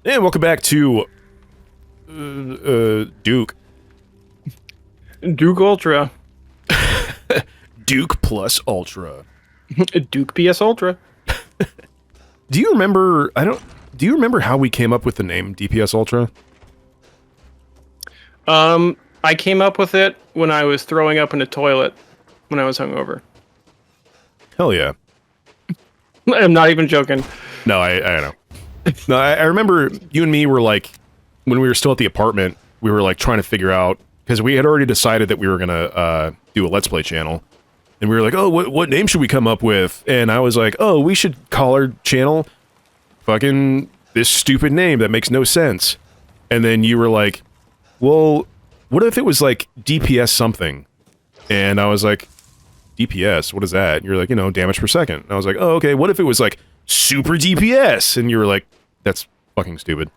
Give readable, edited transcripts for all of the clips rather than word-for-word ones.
And welcome back to Duke. Duke Ultra. Duke plus Ultra. Duke PS Ultra. Do you remember? Do you remember how we came up with the name DPS Ultra? I came up with it when I was throwing up in a toilet when I was hungover. Hell yeah. I'm not even joking. No, I know. No, I remember you and me were like, when we were still at the apartment, we were like trying to figure out, because we had already decided that we were gonna do a Let's Play channel. And we were like, oh, what name should we come up with? And I was like, oh, we should call our channel fucking this stupid name that makes no sense. And then you were like, well, what if it was like DPS something? And I was like, DPS, what is that? And you're like, you know, damage per second. And I was like, oh, okay, what if it was like super DPS? And you were like, that's fucking stupid.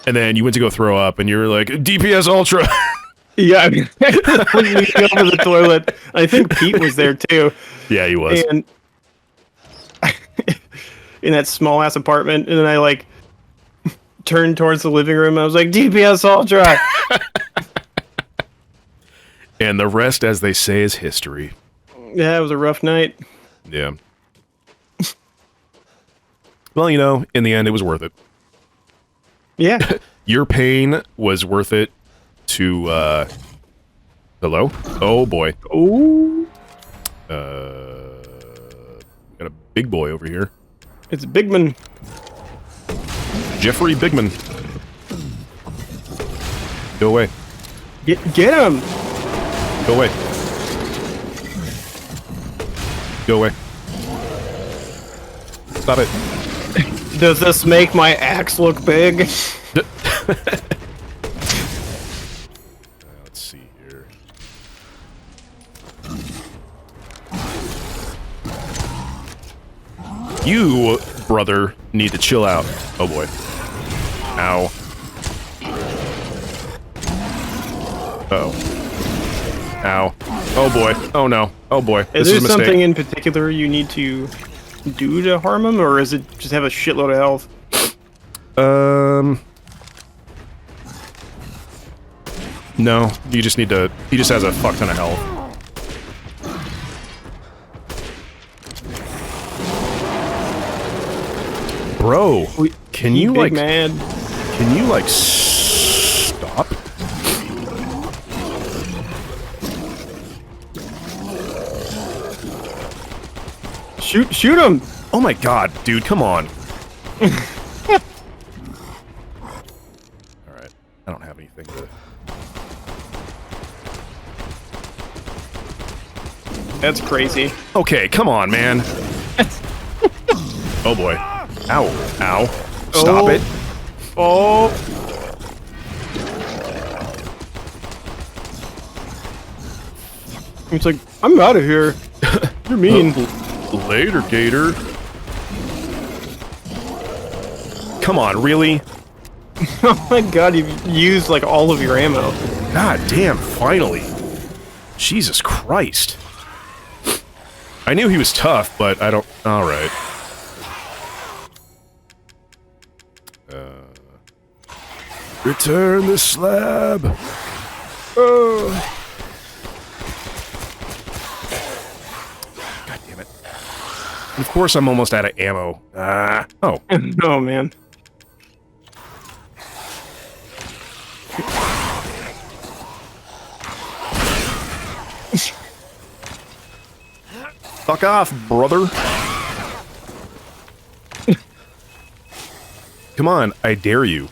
And then you went to go throw up and you were like, DPS Ultra. Yeah, I mean, when we go to the toilet, I think Pete was there too. Yeah, he was. And in that small ass apartment, and then I like turned towards the living room. I was like, DPS Ultra. And the rest, as they say, is history. Yeah, it was a rough night. Yeah. Well, you know, in the end, it was worth it. Yeah. Your pain was worth it to, hello? Oh, boy. Oh. Got a big boy over here. It's Bigman. Jeffrey Bigman. Go away. Get him. Go away. Go away. Stop it. Does this make my axe look big? Let's see here. You, brother, need to chill out. Oh boy. Ow. Uh-oh. Ow. Oh boy. Oh no. Oh boy. Is This there is a mistake. something in particular you need to do to harm him, or is it just have a shitload of health? No. You just need to... He just has a fuck ton of health. Bro, can you, like... Man. Can you, like, stop? Shoot him! Oh my god, dude, come on. Alright, I don't have anything to... That's crazy. Okay, come on, man. Oh boy. Ow. Ow. Stop it. Oh. It's like, I'm out of here. You're mean. Later, Gator. Come on, really? Oh my god, you've used like all of your ammo. God damn, finally. Jesus Christ. I knew he was tough, but I don't... Alright. Return the slab! Oh. God damn it. Of course I'm almost out of ammo. Oh. Oh man. Fuck off, brother. Come on, I dare you.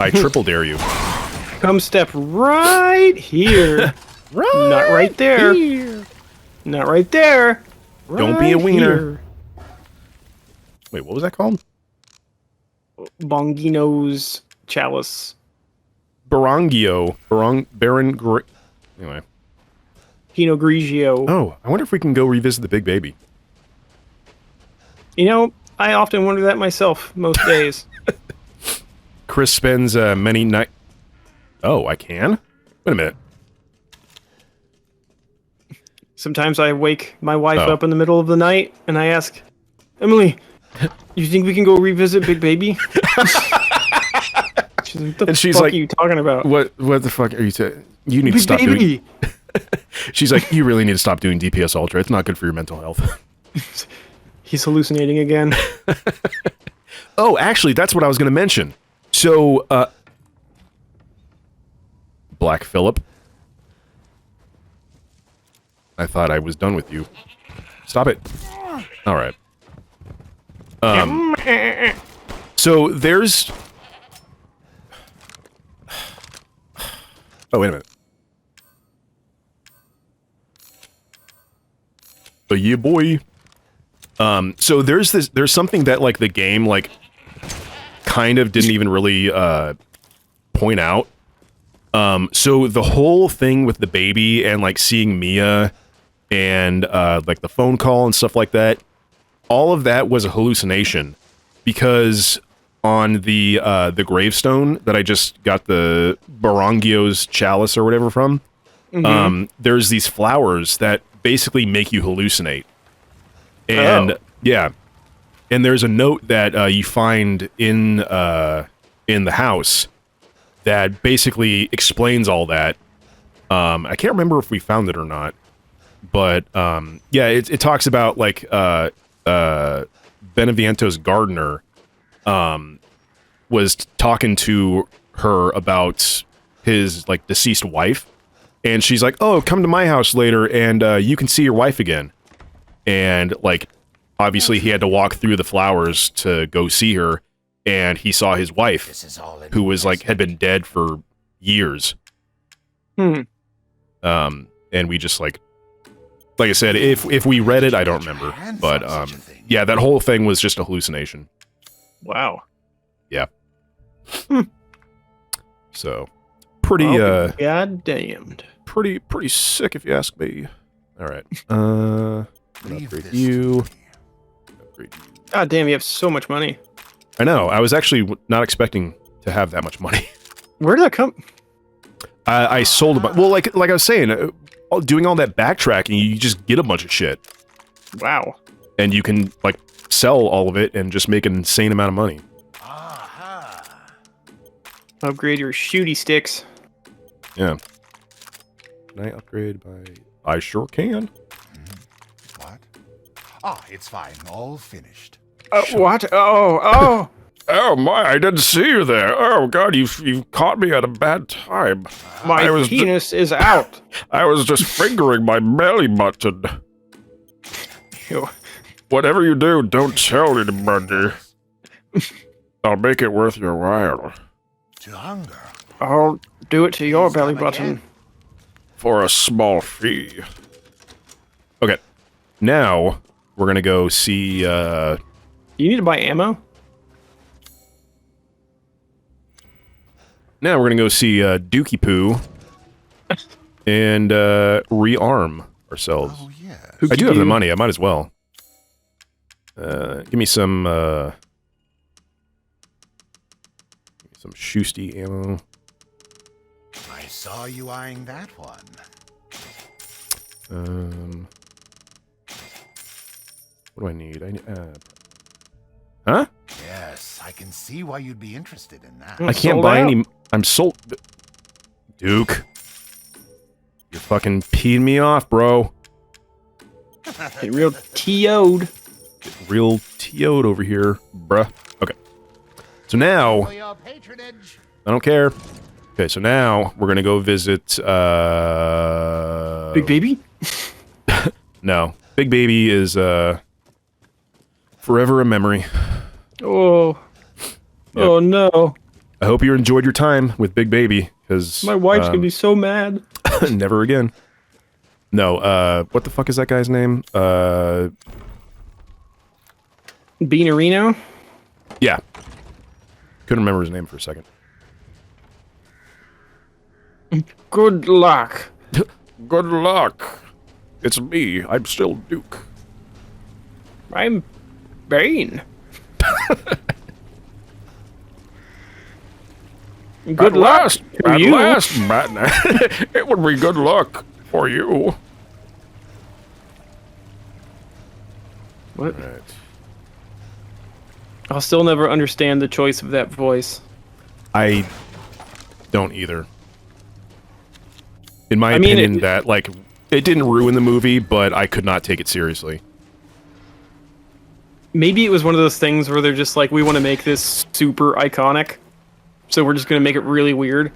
I triple dare you. Come step right here. Not right there. Here. Not right there. Don't be a Right wiener. here. Wait, what was that called? Bongino's chalice. Barangio. Anyway. Pinot Grigio. Oh, I wonder if we can go revisit the big baby. You know, I often wonder that myself most days. Chris spends many night... Oh, I can? Wait a minute. Sometimes I wake my wife Oh. up in the middle of the night and I ask, Emily, You think we can go revisit Big Baby? She's like, what the she's fuck like, are you talking about? What the fuck are you saying? You need to Big stop Baby! doing... She's like, you really need to stop doing DPS Ultra. It's not good for your mental health. He's hallucinating again. Oh, actually, that's what I was going to mention. So, Black Phillip. I thought I was done with you. Stop it. All right. So there's... Oh, wait a minute. Oh, yeah, boy. So there's something that, like, the game, like, kind of didn't even really, point out. So the whole thing with the baby and, like, seeing Mia and, like, the phone call and stuff like that, all of that was a hallucination. Because on the gravestone that I just got the Barangio's chalice or whatever from, there's these flowers that basically make you hallucinate. And yeah, and there's a note that you find in the house that basically explains all that. I can't remember if we found it or not, but yeah, it talks about like Beneviento's gardener was talking to her about his like deceased wife, and she's like, "Oh, come to my house later, and you can see your wife again." And like, obviously, he had to walk through the flowers to go see her, and he saw his wife, who was like had been dead for years. And we just like I said, if we read it, I don't remember, but yeah, that whole thing was just a hallucination. Wow. Yeah. So, pretty God damned. pretty sick if you ask me. All right. Upgrade this you. Upgrade you. God damn, you have so much money. I know. I was actually not expecting to have that much money. Where did that come? I sold a bunch. Well, like I was saying, doing all that backtracking, you just get a bunch of shit, Wow. and you can like sell all of it and just make an insane amount of money. Upgrade your shooty sticks. Yeah. Can I upgrade by? I sure can. What? Ah, it's fine. All finished. What? Oh. Oh my! I didn't see you there. Oh god, you've caught me at a bad time. My penis is out. I was just fingering my belly button. Ew. Whatever you do, don't tell anybody. I'll make it worth your while. To hunger. I'll do it to your Please belly come button. again. For a small fee. Okay. Now, we're gonna go see, You need to buy ammo? Now we're gonna go see, Dookie Poo. And, rearm ourselves. Oh, yeah. I do have the money, I might as well. Give me some Shoosty ammo. I saw you eyeing that one. What do I need? Huh? Yes, I can see why you'd be interested in that. I can't sold buy out. any. I'm sold. Duke, you're fucking peeing me off, bro. Get real TO'd. Real TO'd over here, bruh. Okay. So now, For your patronage. I don't care. Okay, so now we're gonna go visit, Big Baby? No. Big Baby is, forever a memory. Oh. Yep. Oh no. I hope you enjoyed your time with Big Baby, because... My wife's gonna be so mad. never again. No, what the fuck is that guy's name? Beanerino? Yeah. Couldn't remember his name for a second. Good luck. Good luck. It's me. I'm still Duke. I'm Bane. Good luck to at you. last, Batman. It would be good luck for you. What? Right. I'll still never understand the choice of that voice. I don't either. In my I mean, opinion, that, like, it didn't ruin the movie, but I could not take it seriously. Maybe it was one of those things where they're just like, we want to make this super iconic, so we're just going to make it really weird.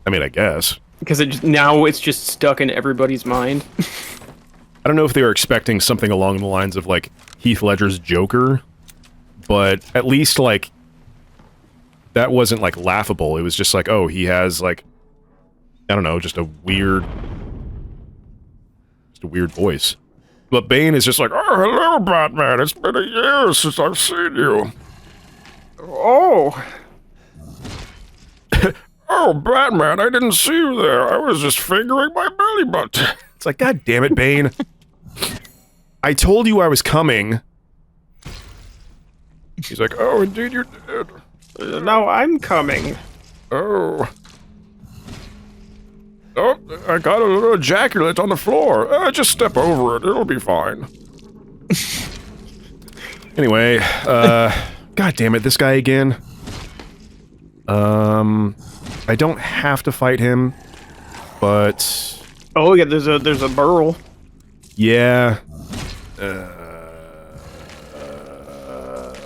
I mean, I guess. Because now it's just stuck in everybody's mind. I don't know if they were expecting something along the lines of, like, Heath Ledger's Joker, but at least, like, that wasn't, like, laughable. It was just like, oh, he has, like, I don't know, just a weird voice. But Bane is just like, oh, hello, Batman, it's been a year since I've seen you. Oh! Oh, Batman, I didn't see you there. I was just fingering my belly button. It's like, God damn it, Bane. I told you I was coming. He's like, oh, indeed you did. Now I'm coming. Oh. Oh, I got a little ejaculate on the floor. Just step over it. It'll be fine. Anyway, God damn it, this guy again. I don't have to fight him, but... Oh, yeah, there's a burl. Yeah.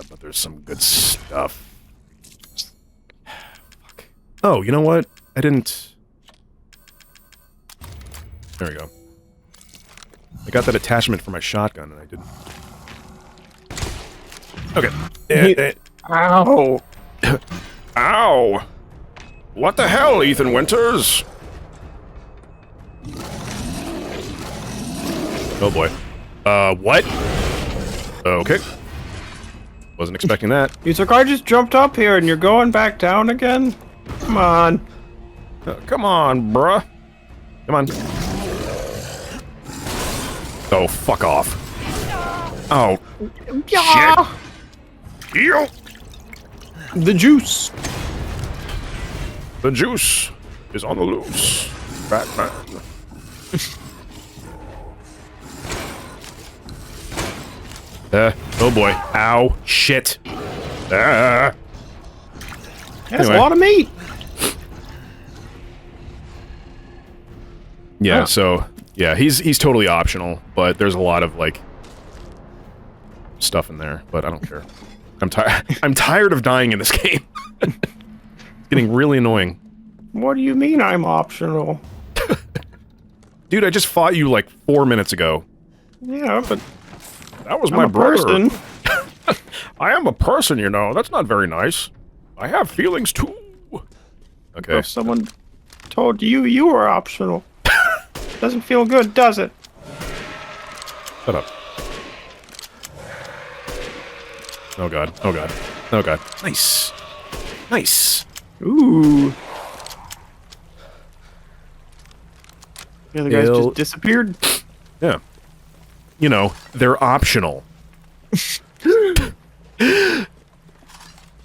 But there's some good stuff. Fuck. Oh, you know what? I didn't... There we go. I got that attachment for my shotgun, and I didn't... Okay. Ow! Ow! What the hell, Ethan Winters? Oh boy. What? Okay. Wasn't expecting that. Your car just jumped up here and you're going back down again? Come on. Come on, bruh. Come on. Oh, fuck off. Oh. Yeah. Shit. Ew. The juice. The juice is on the loose. Batman. Oh boy. Ow. Shit. That's Anyway. a lot of meat. Yeah, Huh. so yeah, he's totally optional, but there's a lot of like stuff in there, but I don't care. I'm tired of dying in this game. It's getting really annoying. What do you mean I'm optional? Dude, I just fought you like 4 minutes ago. Yeah, but That was I'm my a brother. person. I am a person, you know. That's not very nice. I have feelings too. Okay. If someone told you you were optional, doesn't feel good, does it? Shut up. Oh god. Oh god. Oh god. Nice. Nice. Ooh. The other guys Ill- just disappeared. Yeah. You know, they're optional.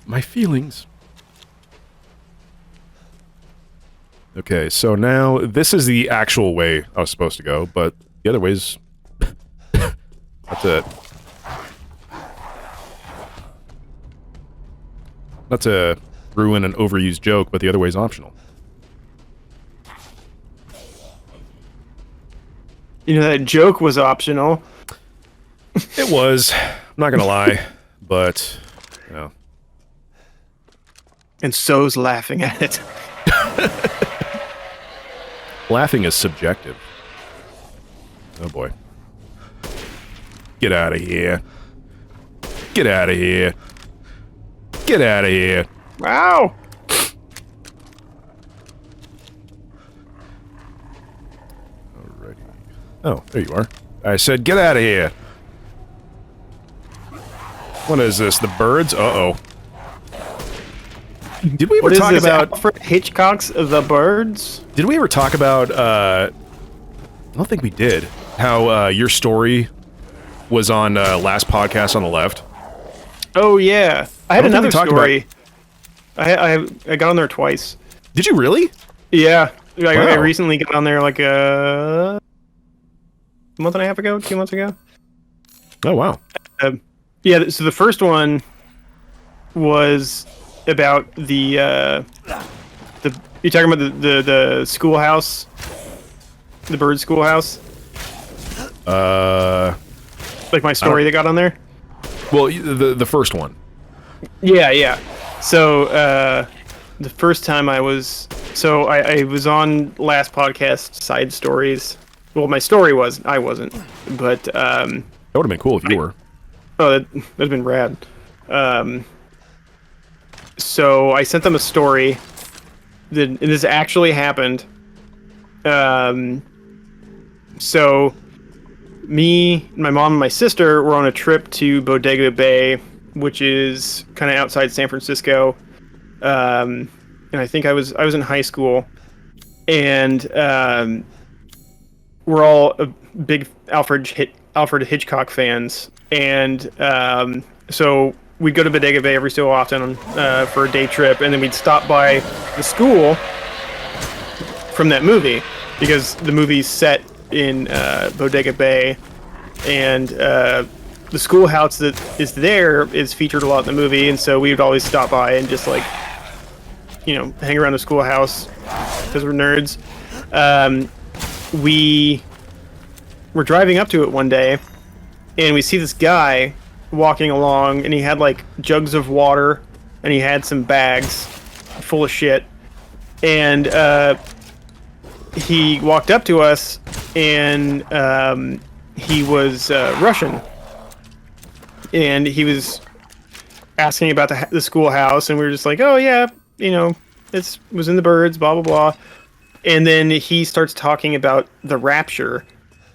My feelings. Okay, so now this is the actual way I was supposed to go, but the other way's... That's it. Not to ruin an overused joke, but the other way's optional. You know, that joke was optional. It was. I'm not gonna lie, but, you know. And so's laughing at it. Laughing is subjective. Oh boy. Get out of here. Get out of here. Get out of here. Wow. Alrighty. Oh, there you are. I said get out of here. What is this? The birds? Uh-oh. Did we ever What is talk this, about... Alfred Hitchcock's The Birds? Did we ever talk about, I don't think we did. How, your story was on, last podcast on the left. Oh, yeah. I had don't think we another talked story. I got on there twice. Did you really? Yeah. I Wow. recently got on there like a month and a half ago, 2 months ago. Oh, wow. Yeah, so the first one was about the you're talking about the schoolhouse, the bird schoolhouse, like my story that got on there. Well, the first one. Yeah. So the first time I was on last podcast side stories. Well, my story was I wasn't, but That would have been cool if you were. oh, that'd been rad. So I sent them a story. And this actually happened. So me, my mom, and my sister were on a trip to Bodega Bay, which is kind of outside San Francisco. And I think I was in high school, and we're all big Alfred Hitchcock fans, and so we'd go to Bodega Bay every so often for a day trip, and then we'd stop by the school from that movie, because the movie's set in Bodega Bay, and the schoolhouse that is there is featured a lot in the movie, and so we would always stop by and just like, hang around the schoolhouse because we're nerds. We were driving up to it one day, and we see this guy walking along, and he had like jugs of water, and he had some bags full of shit, and he walked up to us, and he was Russian, and he was asking about the schoolhouse, and we were just like, oh yeah, it was in the birds, blah blah blah. And then he starts talking about the rapture,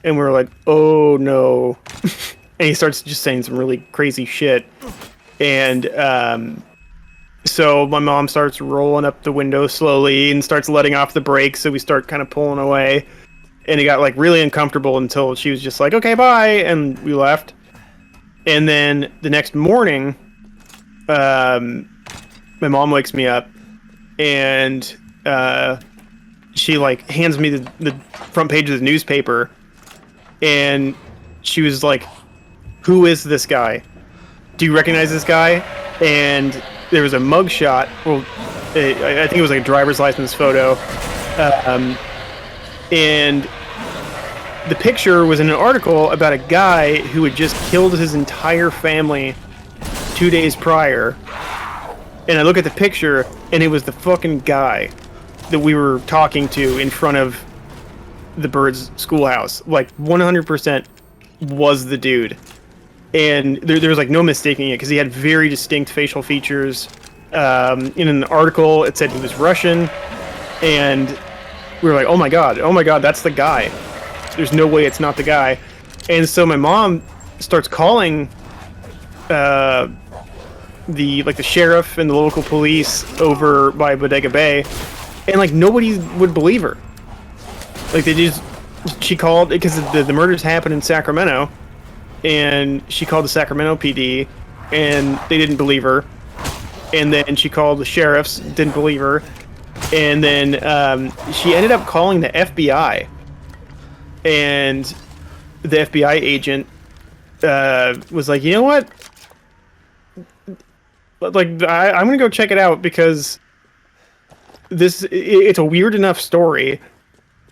and we're like, oh no. And he starts just saying some really crazy shit. And so my mom starts rolling up the window slowly and starts letting off the brakes, so we start kind of pulling away. And it got like really uncomfortable until she was just like, okay, bye, and we left. And then the next morning, my mom wakes me up, and she like hands me the front page of the newspaper, and she was like, who is this guy? Do you recognize this guy? And there was a mugshot. Well, I think it was like a driver's license photo. And the picture was in an article about a guy who had just killed his entire family 2 days prior. And I look at the picture, and it was the fucking guy that we were talking to in front of the Birds schoolhouse. Like 100% was the dude. And there was like no mistaking it, because he had very distinct facial features. In an article, it said he was Russian, and we were like, oh my god, that's the guy. There's no way it's not the guy. And so my mom starts calling the sheriff and the local police over by Bodega Bay, and like nobody would believe her. Like she called, because the murders happened in Sacramento, and she called the Sacramento PD, and they didn't believe her. And then she called the sheriffs, didn't believe her. And then she ended up calling the FBI, and the FBI agent was like, you know what? Like, I'm gonna go check it out, because it's a weird enough story.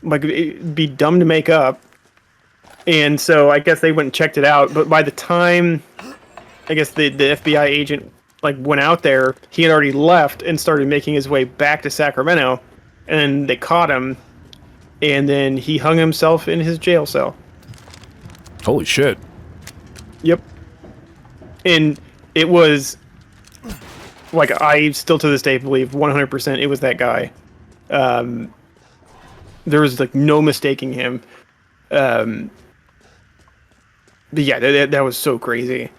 Like, it'd be dumb to make up. And so I guess they went and checked it out. But by the time, I guess the FBI agent like went out there, he had already left and started making his way back to Sacramento. And they caught him, and then he hung himself in his jail cell. Holy shit. Yep. And it was like, I still to this day believe 100% it was that guy. There was like no mistaking him. But yeah, that was so crazy.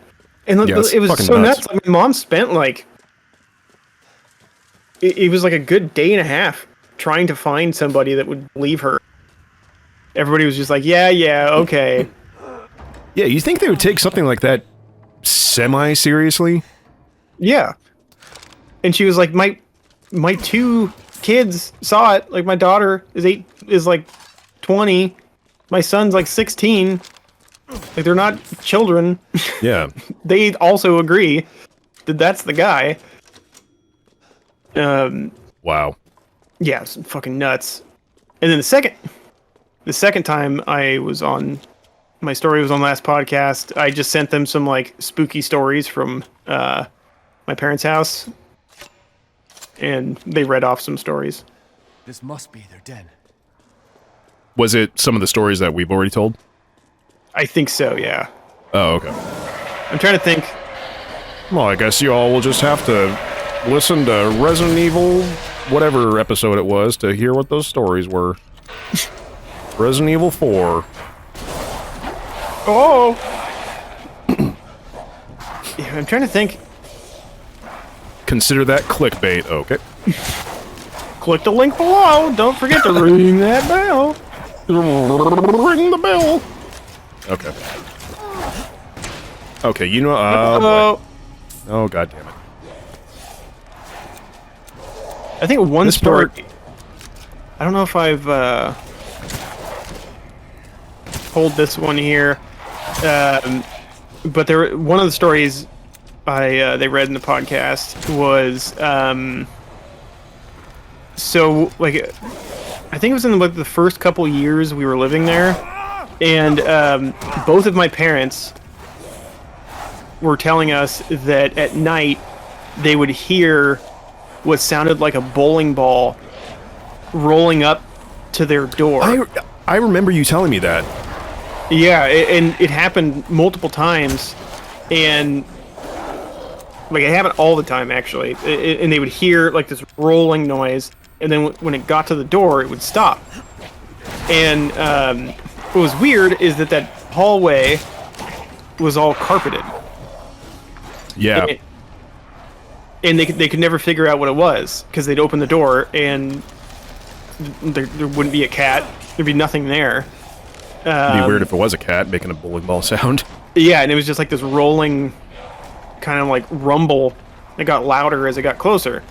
And Yeah, it was so nuts. Like, my mom spent like, it was like a good day and a half trying to find somebody that would believe her. Everybody was just like, yeah, okay. Yeah, you think they would take something like that semi-seriously? Yeah. And she was like, my two kids saw it. Like, my daughter is like 20. My son's like 16. Like, they're not children. Yeah. They also agree that that's the guy. Wow. Yeah, it's fucking nuts. And then the second time I was on, my story was on last podcast. I just sent them some like spooky stories from my parents' house, and they read off some stories. This must be their den. Was it some of the stories that we've already told? I think so. Yeah. Oh, okay. I'm trying to think. Well, I guess you all will just have to listen to Resident Evil, whatever episode it was, to hear what those stories were. Resident Evil 4. Oh. Yeah, I'm trying to think. Consider that clickbait. Okay. Click the link below. Don't forget to ring that bell. Ring the bell. Okay. Okay, you know. Oh. Oh, god damn it. I think one This story. part- I don't know if I've told this one here, but one of the stories they read in the podcast was so like I think it was in like the first couple years we were living there, and both of my parents were telling us that at night they would hear what sounded like a bowling ball rolling up to their door. I remember you telling me that. Yeah, and it happened multiple times, and like it happened all the time actually. And they would hear like this rolling noise, and then when it got to the door, it would stop. And what was weird is that hallway was all carpeted. Yeah. And they could never figure out what it was because they'd open the door and there wouldn't be a cat. There'd be nothing there. It'd be weird if it was a cat making a bowling ball sound. Yeah, and it was just like this rolling kind of like rumble that got louder as it got closer.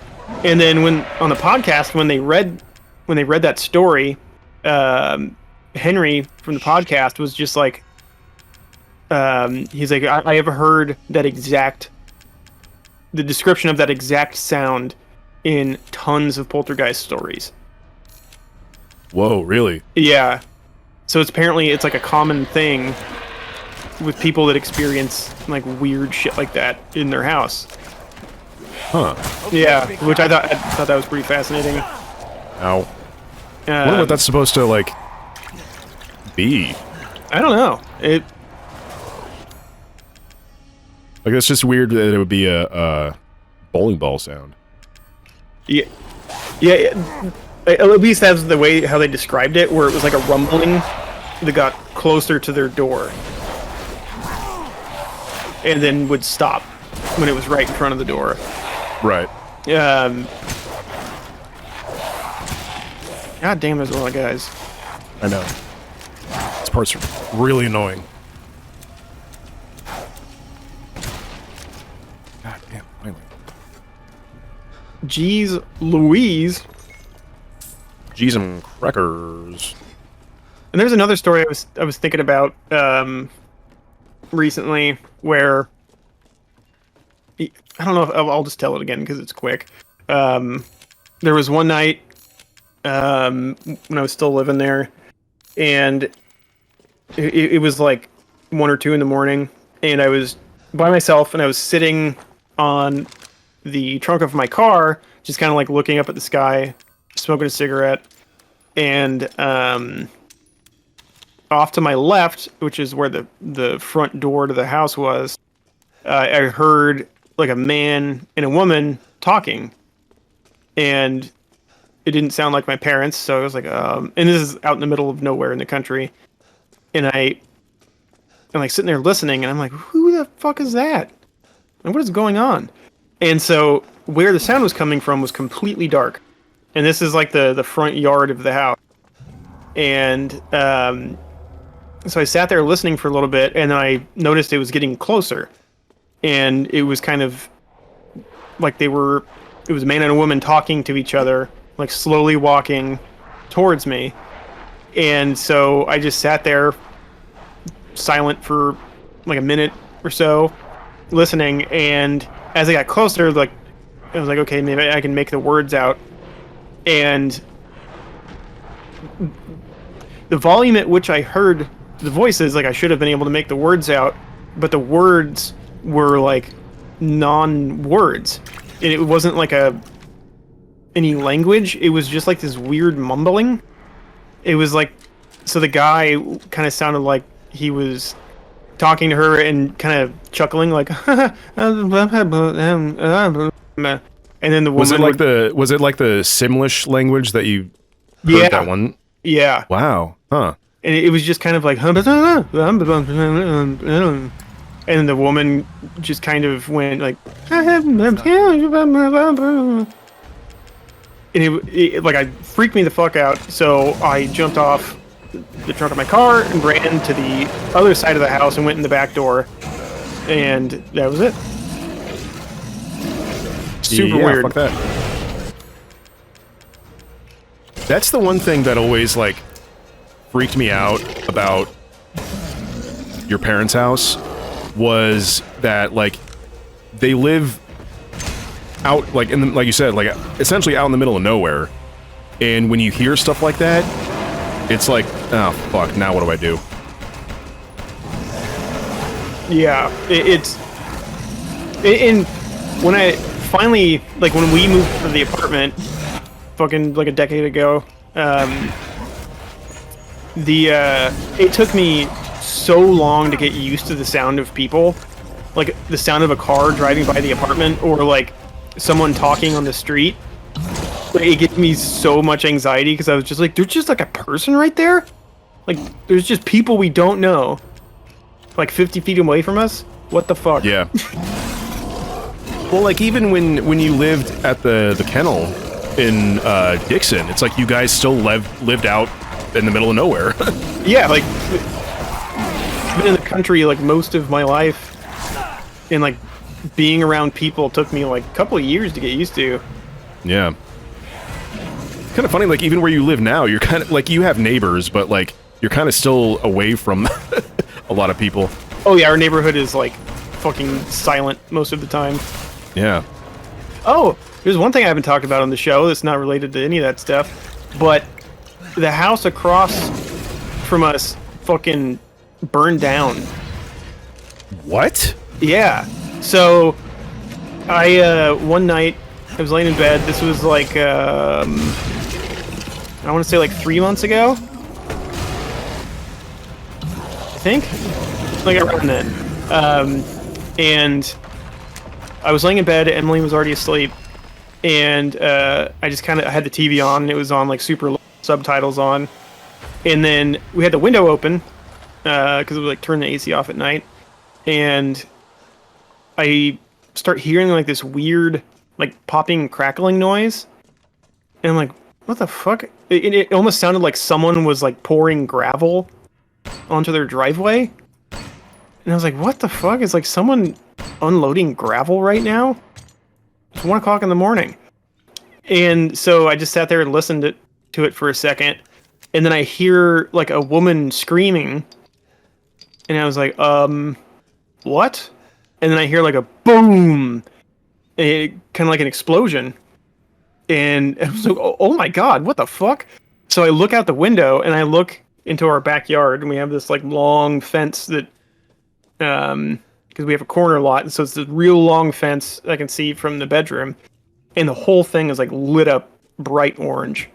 And then when on the podcast when they read that story, Henry from the podcast was just like he's like, I have heard the description of that exact sound in tons of poltergeist stories. Whoa, really? Yeah. So it's like a common thing with people that experience like weird shit like that in their house. Huh. Yeah, which I thought that was pretty fascinating. Ow. I wonder what that's supposed to, like, be. I don't know. Like, it's just weird that it would be a bowling ball sound. Yeah. At least that's the way how they described it, where it was like a rumbling that got closer to their door. And then would stop when it was right in front of the door. Right. God damn, there's a lot of guys. I know. This part's really annoying. God damn, finally. Jeez Louise. Jeez and crackers. And there's another story I was thinking about recently where I don't know if I'll just tell it again because it's quick. There was one night when I was still living there, and it was like 1 or 2 in the morning, and I was by myself, and I was sitting on the trunk of my car, just kind of like looking up at the sky, smoking a cigarette, and off to my left, which is where the front door to the house was, I heard like a man and a woman talking, and it didn't sound like my parents, so I was like, and this is out in the middle of nowhere in the country, and I'm like sitting there listening, and I'm like, who the fuck is that? And what is going on? And so where the sound was coming from was completely dark, and this is like the front yard of the house, and so I sat there listening for a little bit, and then I noticed it was getting closer, and it was kind of like it was a man and a woman talking to each other, like slowly walking towards me. And so I just sat there silent for like a minute or so, listening. And as I got closer, like I was like, okay, maybe I can make the words out. And the volume at which I heard the voices, like I should have been able to make the words out, but the words were like non-words. And it wasn't like any language. It was just like this weird mumbling. It was like, so the guy kind of sounded like he was talking to her and kind of chuckling like and then the woman was it like the Simlish language that you heard Yeah. that one? Yeah. Wow. Huh. And it was just kind of like and then the woman just kind of went like and it like I freaked me the fuck out, so I jumped off the trunk of my car and ran to the other side of the house and went in the back door, and that was it. Super Yeah, weird. fuck that. That's the one thing that always like freaked me out about your parents' house, was that like they live out like in the, like you said, like essentially out in the middle of nowhere, and when you hear stuff like that, it's like, oh fuck, now what do I do? Yeah, and when I finally, like when we moved to the apartment fucking like a decade ago, it took me so long to get used to the sound of people, like the sound of a car driving by the apartment or like someone talking on the street. It gave me so much anxiety because I was just like, there's just like a person right there? Like, there's just people we don't know, like 50 feet away from us? What the fuck? Yeah. Well, like even when you lived at the kennel in Dixon, it's like you guys still lived out in the middle of nowhere. Yeah, like I've been in the country like most of my life, and like being around people took me like a couple of years to get used to. Yeah. Kind of funny, like even where you live now, you're kind of like you have neighbors, but like you're kind of still away from a lot of people. Oh yeah, our neighborhood is like fucking silent most of the time. Yeah. Oh, there's one thing I haven't talked about on the show that's not related to any of that stuff, but the house across from us fucking burned down. What? Yeah. So I one night I was laying in bed. This was like I want to say like 3 months ago, I think, like around then. And I was laying in bed. Emily was already asleep, and I just kind of had the TV on, and it was on like super low, subtitles on, and then we had the window open because it was like turn the AC off at night, and I start hearing like this weird like popping crackling noise, and I'm like, what the fuck? It almost sounded like someone was like pouring gravel onto their driveway, and I was like, what the fuck? Is like someone unloading gravel right now? It's 1 o'clock in the morning. And so I just sat there and listened to it for a second, and then I hear like a woman screaming, and I was like, what? And then I hear like a boom, kind of like an explosion, and I was like, oh my god, what the fuck? So I look out the window and I look into our backyard, and we have this like long fence that because we have a corner lot, and so it's this real long fence I can see from the bedroom, and the whole thing is like lit up bright orange.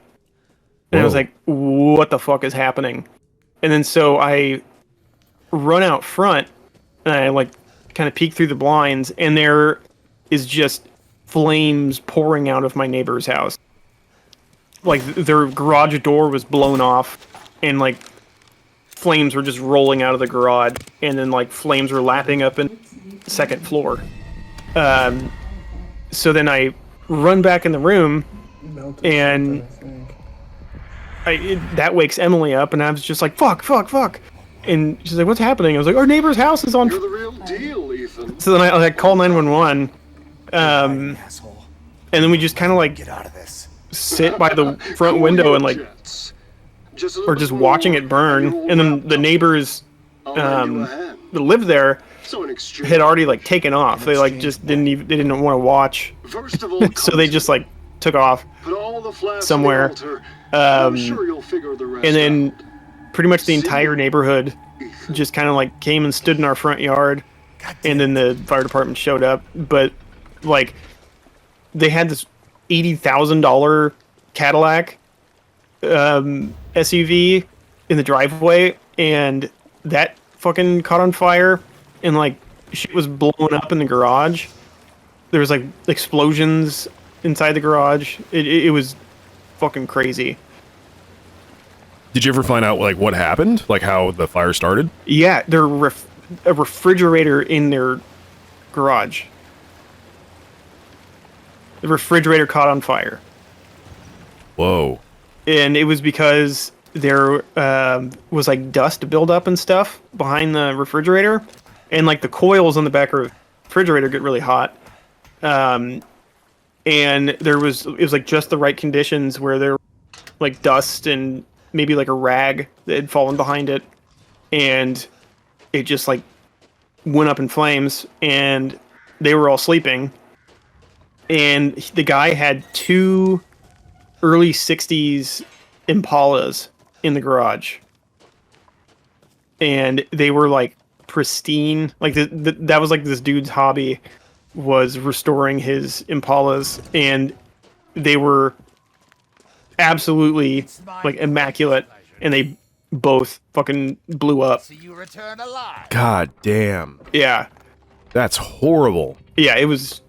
And I was like, what the fuck is happening? And then so I run out front, and I like kind of peek through the blinds, and there is just flames pouring out of my neighbor's house. Like their garage door was blown off, and like flames were just rolling out of the garage, and then like flames were lapping up in the second floor. So then I run back in the room, and that wakes Emily up, and I was just like, fuck. And she's like, what's happening? I was like, our neighbor's house is on fire. You're the real deal, Ethan. So then I like call 911, Asshole. and then we just kind of like Get out of this. sit by the front window and like, or just watching it burn. And then the neighbors I'll lend you a hand. that lived there So in exchange, had already like taken off. They like just didn't even they didn't want to watch, first of all, so they just like took off. put all the flasks somewhere, on the altar, and I'm um, sure you'll figure the rest and then out. pretty much the entire neighborhood just kind of like came and stood in our front yard, and then the fire department showed up. But like they had this $80,000 Cadillac SUV in the driveway, and that fucking caught on fire, and like shit was blowing up in the garage. There was like explosions inside the garage. It was fucking crazy. Did you ever find out like what happened? Like how the fire started? Yeah, a refrigerator in their garage. The refrigerator caught on fire. Whoa. And it was because there was like dust buildup and stuff behind the refrigerator, and like the coils on the back of the refrigerator get really hot. And it was like just the right conditions where there like dust and maybe like a rag that had fallen behind it, and it just like went up in flames, and they were all sleeping, and the guy had two early 60s Impalas in the garage, and they were like pristine. Like that was like this dude's hobby, was restoring his Impalas, and they were absolutely like immaculate, and they both fucking blew up. So you return alive. God damn. Yeah, That's horrible. yeah, it was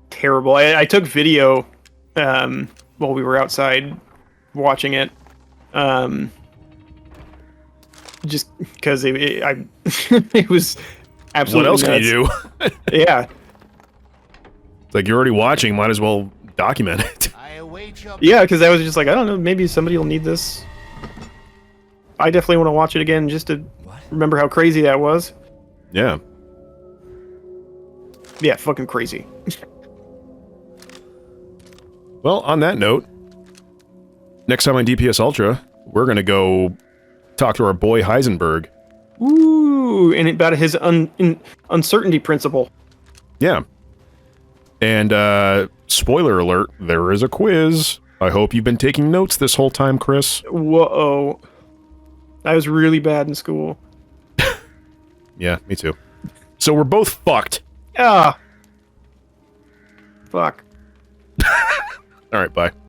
terrible. I took video while we were outside watching it, just because it was absolutely What else can nuts. you do? Yeah, It's like you're already watching, might as well document it. I await your yeah, because I was just like, I don't know, maybe somebody will need this. I definitely want to watch it again just to remember how crazy that was. Yeah. Yeah, fucking crazy. Well, on that note, next time on DPS Ultra, we're gonna go talk to our boy Heisenberg. Ooh, and about his uncertainty principle. Yeah. And, spoiler alert, there is a quiz. I hope you've been taking notes this whole time, Chris. Whoa. I was really bad in school. Yeah, me too. So we're both fucked. Ah. Fuck. Alright, bye.